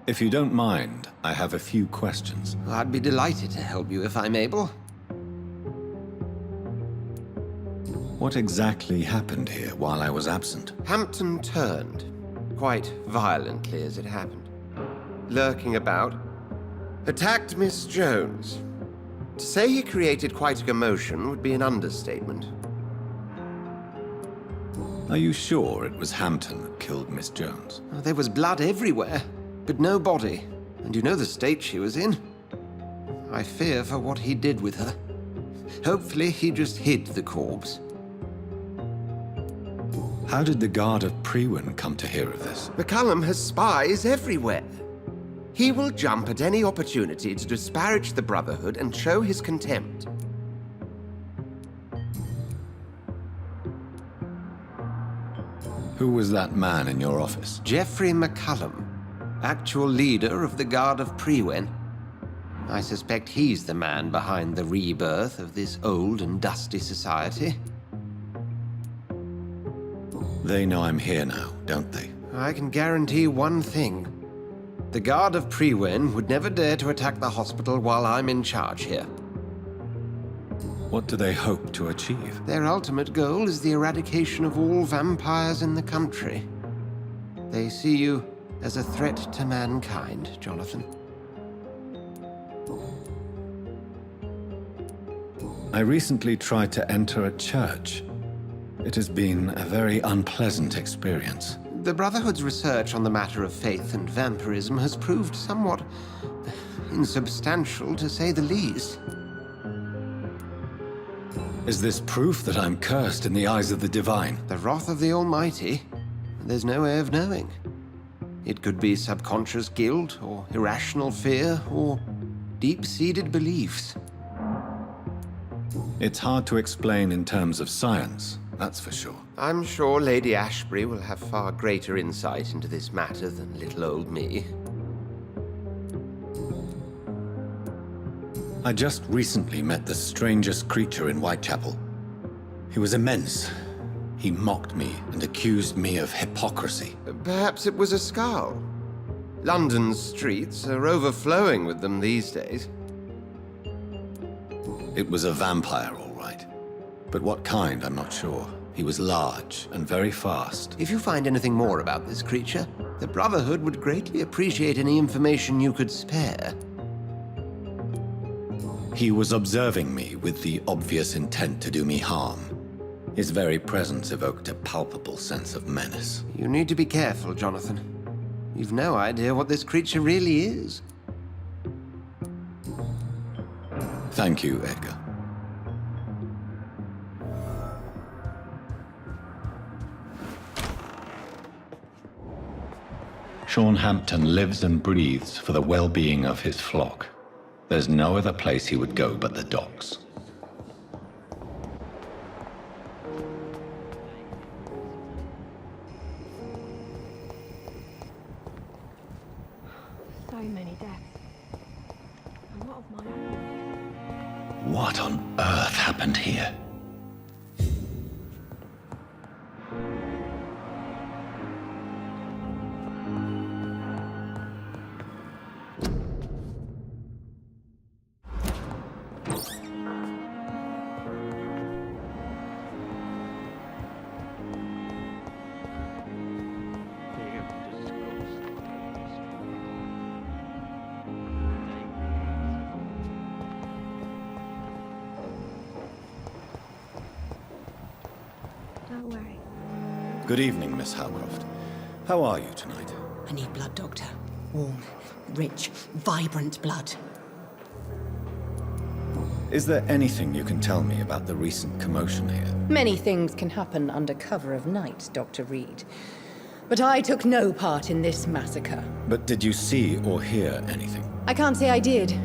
If you don't mind, I have a few questions. I'd be delighted to help you if I'm able. What exactly happened here while I was absent? Hampton turned, quite violently as it happened. Lurking about, attacked Miss Jones. To say he created quite a commotion would be an understatement. Are you sure it was Hampton that killed Miss Jones? There was blood everywhere, but no body. And you know the state she was in. I fear for what he did with her. Hopefully he just hid the corpse. How did the Guard of Priwen come to hear of this? McCullum has spies everywhere. He will jump at any opportunity to disparage the Brotherhood and show his contempt. Who was that man in your office? Geoffrey McCullum, actual leader of the Guard of Priwen. I suspect he's the man behind the rebirth of this old and dusty society. They know I'm here now, don't they? I can guarantee one thing. The Guard of Priwen would never dare to attack the hospital while I'm in charge here. What do they hope to achieve? Their ultimate goal is the eradication of all vampires in the country. They see you as a threat to mankind, Jonathan. I recently tried to enter a church. It has been a very unpleasant experience. The Brotherhood's research on the matter of faith and vampirism has proved somewhat insubstantial, to say the least. Is this proof that I'm cursed in the eyes of the divine? The wrath of the Almighty? There's no way of knowing. It could be subconscious guilt, or irrational fear, or deep-seated beliefs. It's hard to explain in terms of science, that's for sure. I'm sure Lady Ashbury will have far greater insight into this matter than little old me. I just recently met the strangest creature in Whitechapel. He was immense. He mocked me and accused me of hypocrisy. Perhaps it was a skull. London's streets are overflowing with them these days. It was a vampire, all right. But what kind, I'm not sure. He was large and very fast. If you find anything more about this creature, the Brotherhood would greatly appreciate any information you could spare. He was observing me with the obvious intent to do me harm. His very presence evoked a palpable sense of menace. You need to be careful, Jonathan. You've no idea what this creature really is. Thank you, Edgar. Sean Hampton lives and breathes for the well-being of his flock. There's no other place he would go but the docks. So many deaths. And what of my own? What on earth happened here? Don't worry. Good evening, Miss Howcroft. How are you tonight? I need blood, Doctor. Warm, rich, vibrant blood. Is there anything you can tell me about the recent commotion here? Many things can happen under cover of night, Dr. Reed. But I took no part in this massacre. But did you see or hear anything? I can't say I did.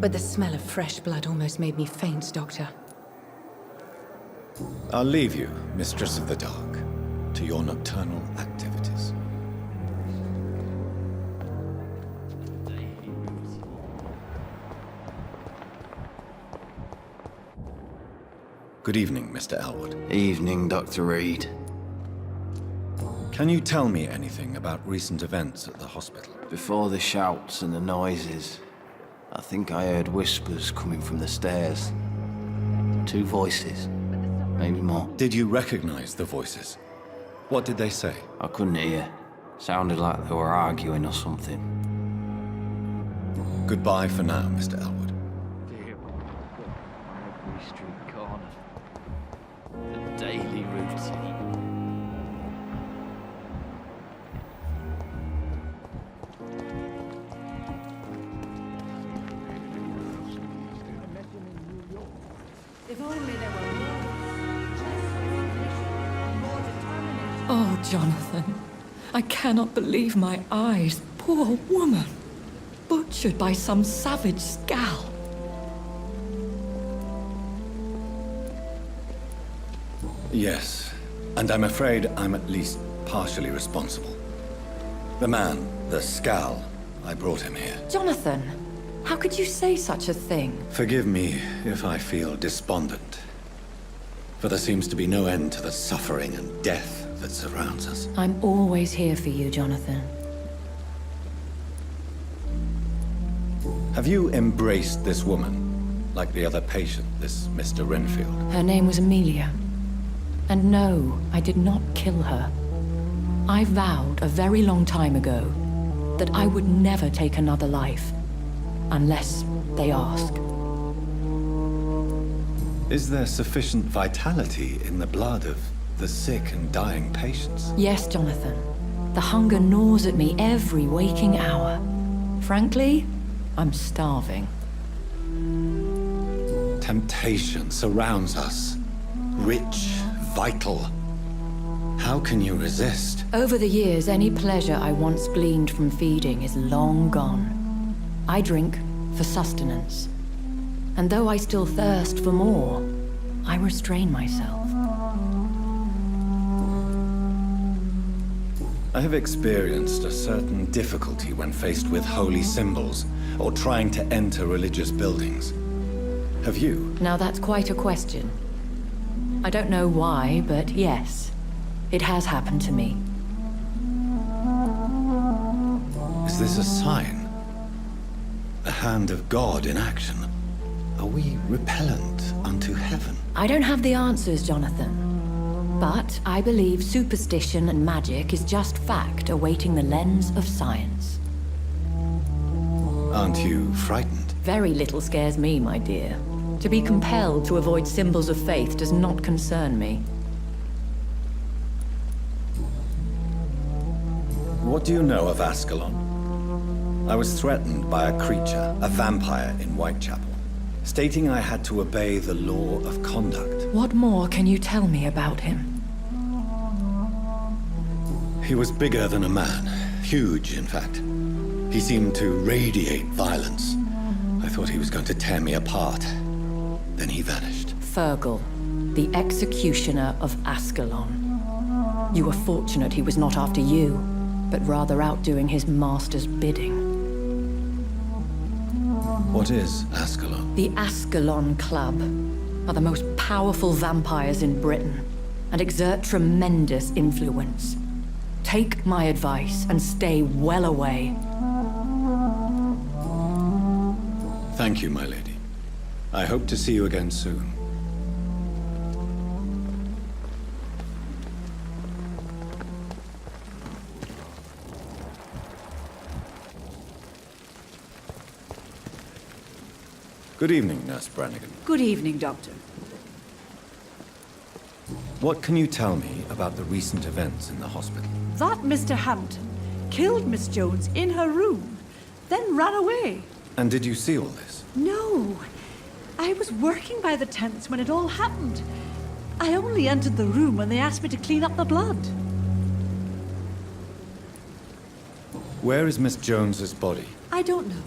But the smell of fresh blood almost made me faint, Doctor. I'll leave you, Mistress of the Dark, to your nocturnal activities. Good evening, Mr. Elwood. Evening, Dr. Reed. Can you tell me anything about recent events at the hospital? Before the shouts and the noises, I think I heard whispers coming from the stairs. 2 voices, maybe more. Did you recognize the voices? What did they say? I couldn't hear. Sounded like they were arguing or something. Goodbye for now, Mr. Elwood. Every street corner. The daily routine. If only there were more. Oh, Jonathan, I cannot believe my eyes. Poor woman. Butchered by some savage scowl. Yes, and I'm afraid I'm at least partially responsible. The man, the scowl, I brought him here. Jonathan, how could you say such a thing? Forgive me if I feel despondent, for there seems to be no end to the suffering and death that surrounds us. I'm always here for you, Jonathan. Have you embraced this woman, like the other patient, this Mr. Renfield? Her name was Amelia. And no, I did not kill her. I vowed a very long time ago that I would never take another life, unless they ask. Is there sufficient vitality in the blood of the sick and dying patients? Yes, Jonathan. The hunger gnaws at me every waking hour. Frankly, I'm starving. Temptation surrounds us. Rich, vital. How can you resist? Over the years, any pleasure I once gleaned from feeding is long gone. I drink for sustenance. And though I still thirst for more, I restrain myself. I have experienced a certain difficulty when faced with holy symbols or trying to enter religious buildings. Have you? Now that's quite a question. I don't know why, but yes, it has happened to me. Is this a sign? The hand of God in action? Are we repellent unto heaven? I don't have the answers, Jonathan. But I believe superstition and magic is just fact awaiting the lens of science. Aren't you frightened? Very little scares me, my dear. To be compelled to avoid symbols of faith does not concern me. What do you know of Ascalon? I was threatened by a creature, a vampire in Whitechapel, stating I had to obey the law of conduct. What more can you tell me about him? He was bigger than a man. Huge, in fact. He seemed to radiate violence. I thought he was going to tear me apart. Then he vanished. Fergal, the executioner of Ascalon. You were fortunate he was not after you, but rather out doing his master's bidding. What is Ascalon? The Ascalon Club are the most powerful vampires in Britain and exert tremendous influence. Take my advice and stay well away. Thank you, my lady. I hope to see you again soon. Good evening, Nurse Brannigan. Good evening, Doctor. What can you tell me about the recent events in the hospital? That Mr. Hampton killed Miss Jones in her room, then ran away. And did you see all this? No, I was working by the tents when it all happened. I only entered the room when they asked me to clean up the blood. Where is Miss Jones's body? I don't know.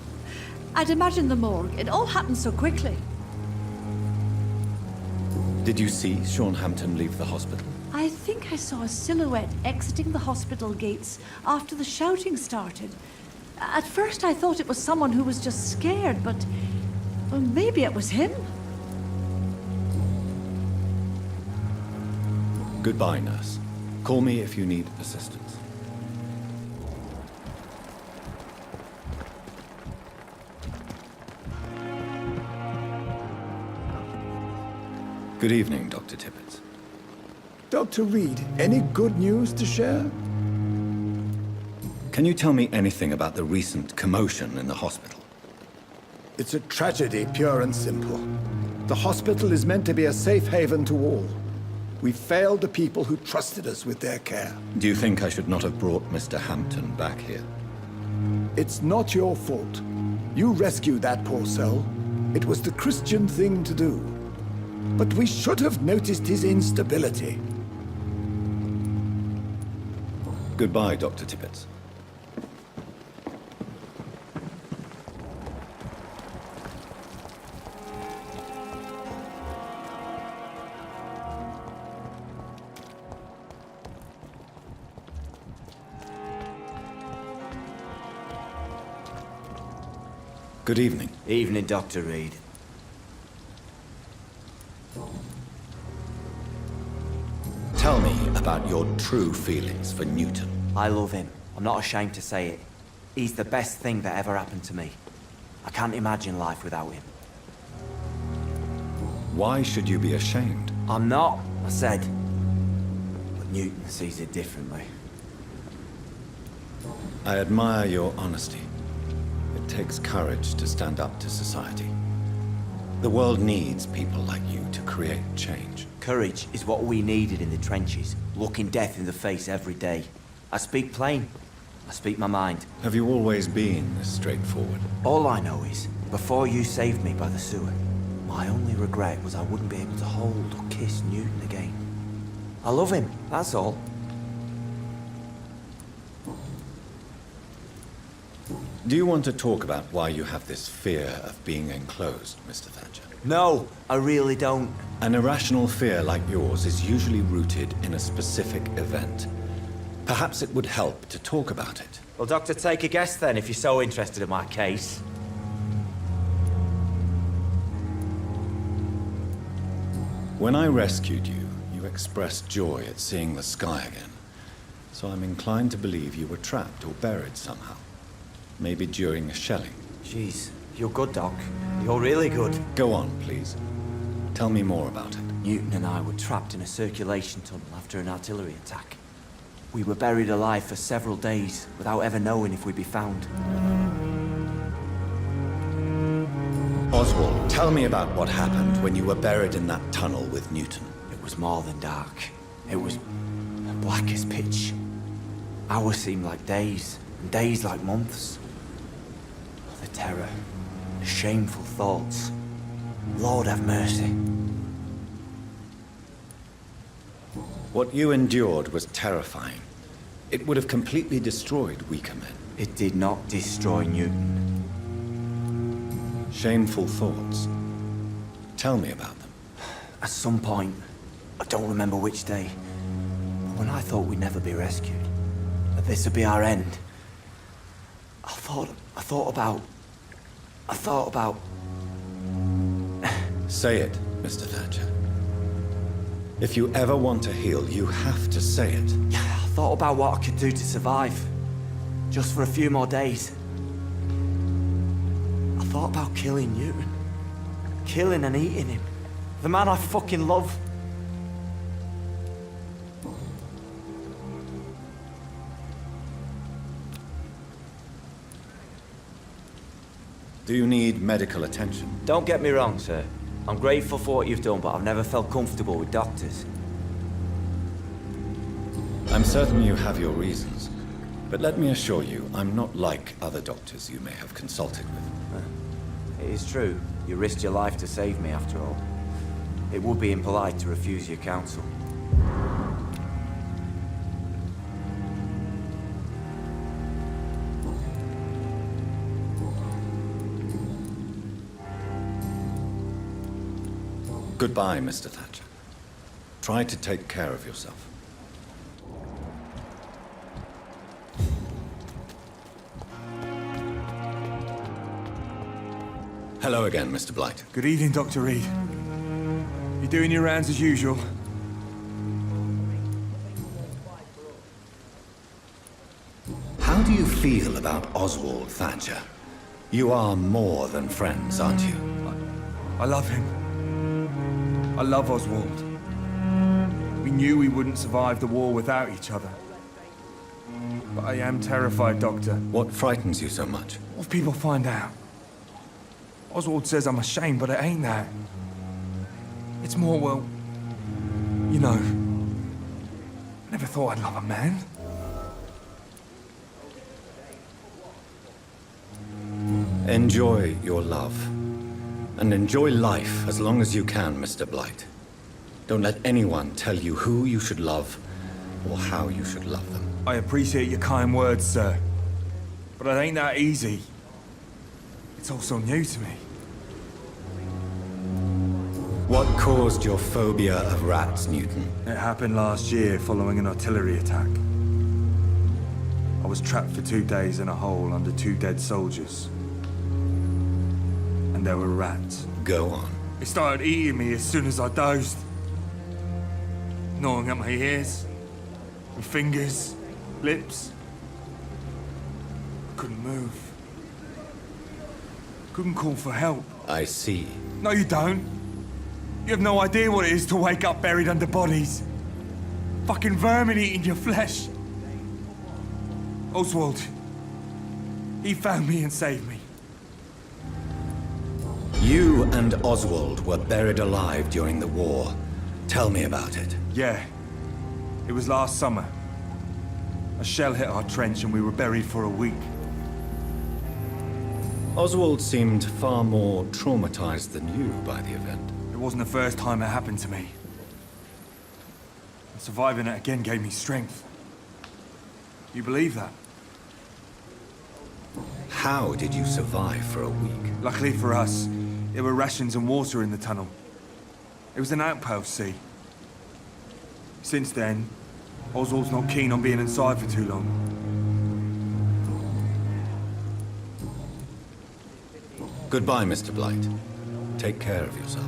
I'd imagine the morgue. It all happened so quickly. Did you see Sean Hampton leave the hospital? I think I saw a silhouette exiting the hospital gates after the shouting started. At first I thought it was someone who was just scared, but well, maybe it was him. Goodbye, nurse. Call me if you need assistance. Good evening, Dr. Tippett. Dr. Reed, any good news to share? Can you tell me anything about the recent commotion in the hospital? It's a tragedy, pure and simple. The hospital is meant to be a safe haven to all. We failed the people who trusted us with their care. Do you think I should not have brought Mr. Hampton back here? It's not your fault. You rescued that poor soul. It was the Christian thing to do. But we should have noticed his instability. Goodbye, Dr. Tippett. Good evening. Evening, Dr. Reed. Tell me about your true feelings for Newton. I love him. I'm not ashamed to say it. He's the best thing that ever happened to me. I can't imagine life without him. Why should you be ashamed? I'm not, I said. But Newton sees it differently. I admire your honesty. It takes courage to stand up to society. The world needs people like you to create change. Courage is what we needed in the trenches, looking death in the face every day. I speak plain. I speak my mind. Have you always been this straightforward? All I know is, before you saved me by the sewer, my only regret was I wouldn't be able to hold or kiss Newton again. I love him, that's all. Do you want to talk about why you have this fear of being enclosed, Mr. Thatcher? No, I really don't. An irrational fear like yours is usually rooted in a specific event. Perhaps it would help to talk about it. Well, Doctor, take a guess then, if you're so interested in my case. When I rescued you, you expressed joy at seeing the sky again. So I'm inclined to believe you were trapped or buried somehow. Maybe during a shelling. Jeez, you're good, Doc. You're really good. Go on, please. Tell me more about it. Newton and I were trapped in a circulation tunnel after an artillery attack. We were buried alive for several days without ever knowing if we'd be found. Oswald, tell me about what happened when you were buried in that tunnel with Newton. It was more than dark. It was black as pitch. Hours seemed like days, and days like months. The terror, the shameful thoughts. Lord have mercy. What you endured was terrifying. It would have completely destroyed weaker men. It did not destroy Newton. Shameful thoughts. Tell me about them. At some point, I don't remember which day, but when I thought we'd never be rescued, that this would be our end, I thought about... Say it, Mr. Thatcher. If you ever want to heal, you have to say it. I thought about what I could do to survive, just for a few more days. I thought about killing Newton. Killing and eating him. The man I fucking love. Do you need medical attention? Don't get me wrong, sir. I'm grateful for what you've done, but I've never felt comfortable with doctors. I'm certain you have your reasons. But let me assure you, I'm not like other doctors you may have consulted with. It is true. You risked your life to save me, after all. It would be impolite to refuse your counsel. Goodbye, Mr. Thatcher. Try to take care of yourself. Hello again, Mr. Blight. Good evening, Dr. Reed. You doing your rounds as usual? How do you feel about Oswald Thatcher? You are more than friends, aren't you? I love him. I love Oswald. We knew we wouldn't survive the war without each other. But I am terrified, Doctor. What frightens you so much? What if people find out? Oswald says I'm ashamed, but it ain't that. It's more, well, you know, I never thought I'd love a man. Enjoy your love. And enjoy life as long as you can, Mr. Blight. Don't let anyone tell you who you should love or how you should love them. I appreciate your kind words, sir. But it ain't that easy. It's all so new to me. What caused your phobia of rats, Newton? It happened last year following an artillery attack. I was trapped for 2 days in a hole under 2 dead soldiers. And there were rats. Go on. They started eating me as soon as I dozed. Gnawing at my ears, my fingers, lips. I couldn't move. Couldn't call for help. I see. No, you don't. You have no idea what it is to wake up buried under bodies. Fucking vermin eating your flesh. Oswald. He found me and saved me. You and Oswald were buried alive during the war. Tell me about it. Yeah. It was last summer. A shell hit our trench and we were buried for a week. Oswald seemed far more traumatized than you by the event. It wasn't the first time it happened to me. And surviving it again gave me strength. You believe that? How did you survive for a week? Luckily for us, there were rations and water in the tunnel. It was an outpost, see? Since then, Oswald's not keen on being inside for too long. Goodbye, Mr. Blight. Take care of yourself.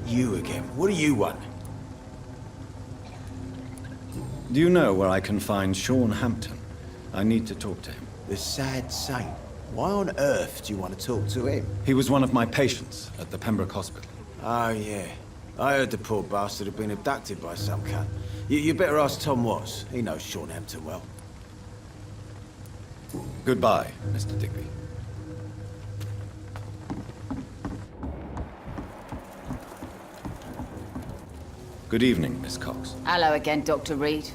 You again. What do you want? Do you know where I can find Sean Hampton? I need to talk to him. The sad saint. Why on earth do you want to talk to him? He was one of my patients at the Pembroke Hospital. Oh, yeah. I heard the poor bastard had been abducted by some cunt. You better ask Tom Watts. He knows Sean Hampton well. Goodbye, Mr. Digby. Good evening, Miss Cox. Hello again, Dr. Reed.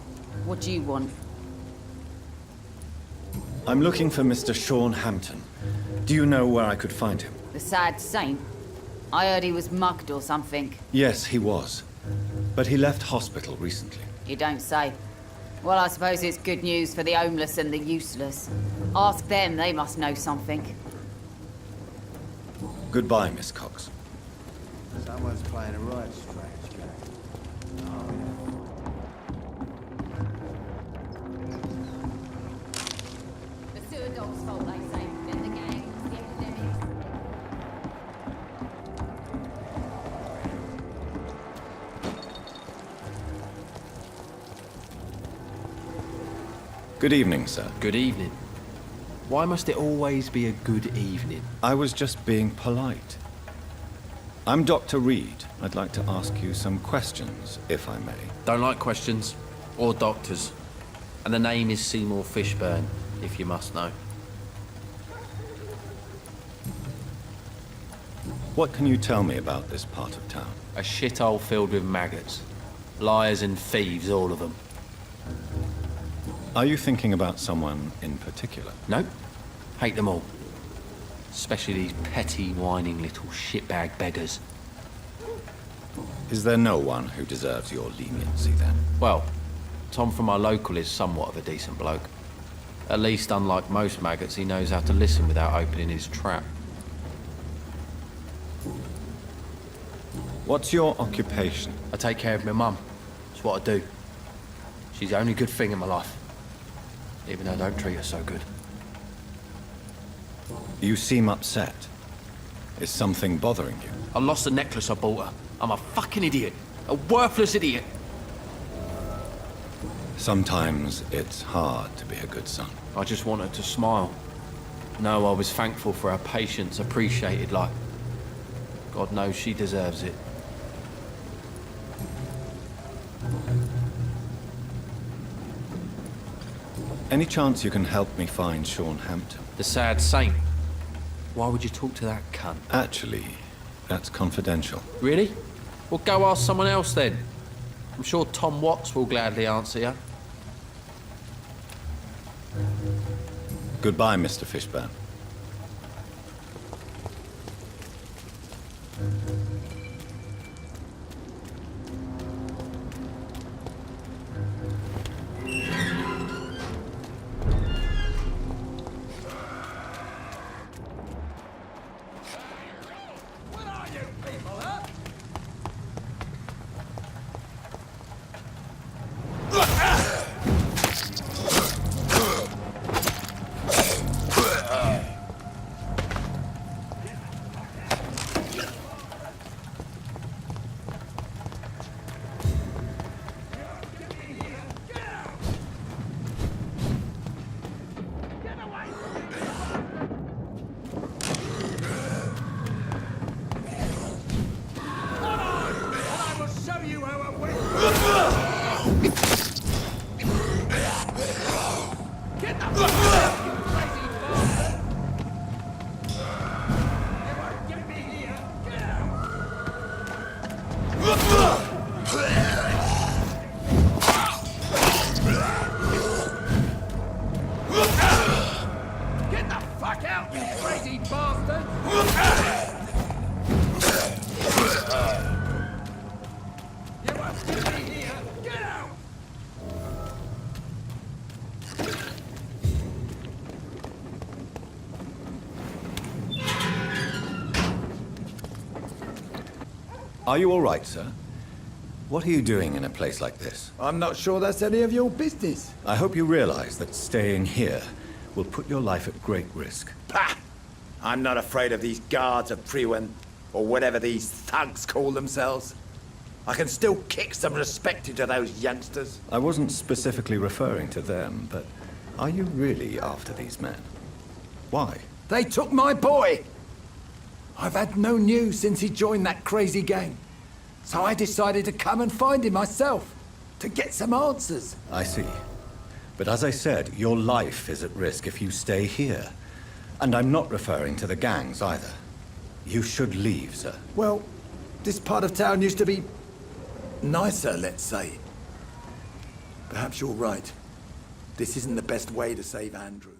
What do you want? I'm looking for Mr. Sean Hampton. Do you know where I could find him? The sad saint? I heard he was mugged or something. Yes, he was. But he left hospital recently. You don't say. Well, I suppose it's good news for the homeless and the useless. Ask them, they must know something. Goodbye, Miss Cox. Someone's playing a right strange game. The sewer dog's fault, they say. Then the gang, the epidemics. Good evening, sir. Good evening. Why must it always be a good evening? I was just being polite. I'm Dr. Reed. I'd like to ask you some questions, if I may. Don't like questions. Or doctors. And the name is Seymour Fishburne, if you must know. What can you tell me about this part of town? A shithole filled with maggots. Liars and thieves, all of them. Are you thinking about someone in particular? Nope. Hate them all. Especially these petty, whining little shitbag beggars. Is there no one who deserves your leniency, then? Well, Tom from our local is somewhat of a decent bloke. At least, unlike most maggots, he knows how to listen without opening his trap. What's your occupation? I take care of my mum. It's what I do. She's the only good thing in my life. Even though I don't treat her so good. You seem upset. Is something bothering you? I lost the necklace I bought her. I'm a fucking idiot. A worthless idiot. Sometimes it's hard to be a good son. I just want her to smile. No, I was thankful for her patience, appreciated like... God knows she deserves it. Any chance you can help me find Sean Hampton? The sad saint. Why would you talk to that cunt? Actually, that's confidential. Really? Well, go ask someone else then. I'm sure Tom Watts will gladly answer you. Goodbye, Mr. Fishburne. Are you all right, sir? What are you doing in a place like this? I'm not sure that's any of your business. I hope you realize that staying here will put your life at great risk. Pah! I'm not afraid of these guards of Frewen, or whatever these thugs call themselves. I can still kick some respect into those youngsters. I wasn't specifically referring to them, but are you really after these men? Why? They took my boy! I've had no news since he joined that crazy gang. So I decided to come and find him myself, to get some answers. I see. But as I said, your life is at risk if you stay here. And I'm not referring to the gangs either. You should leave, sir. Well, this part of town used to be nicer, let's say. Perhaps you're right. This isn't the best way to save Andrew.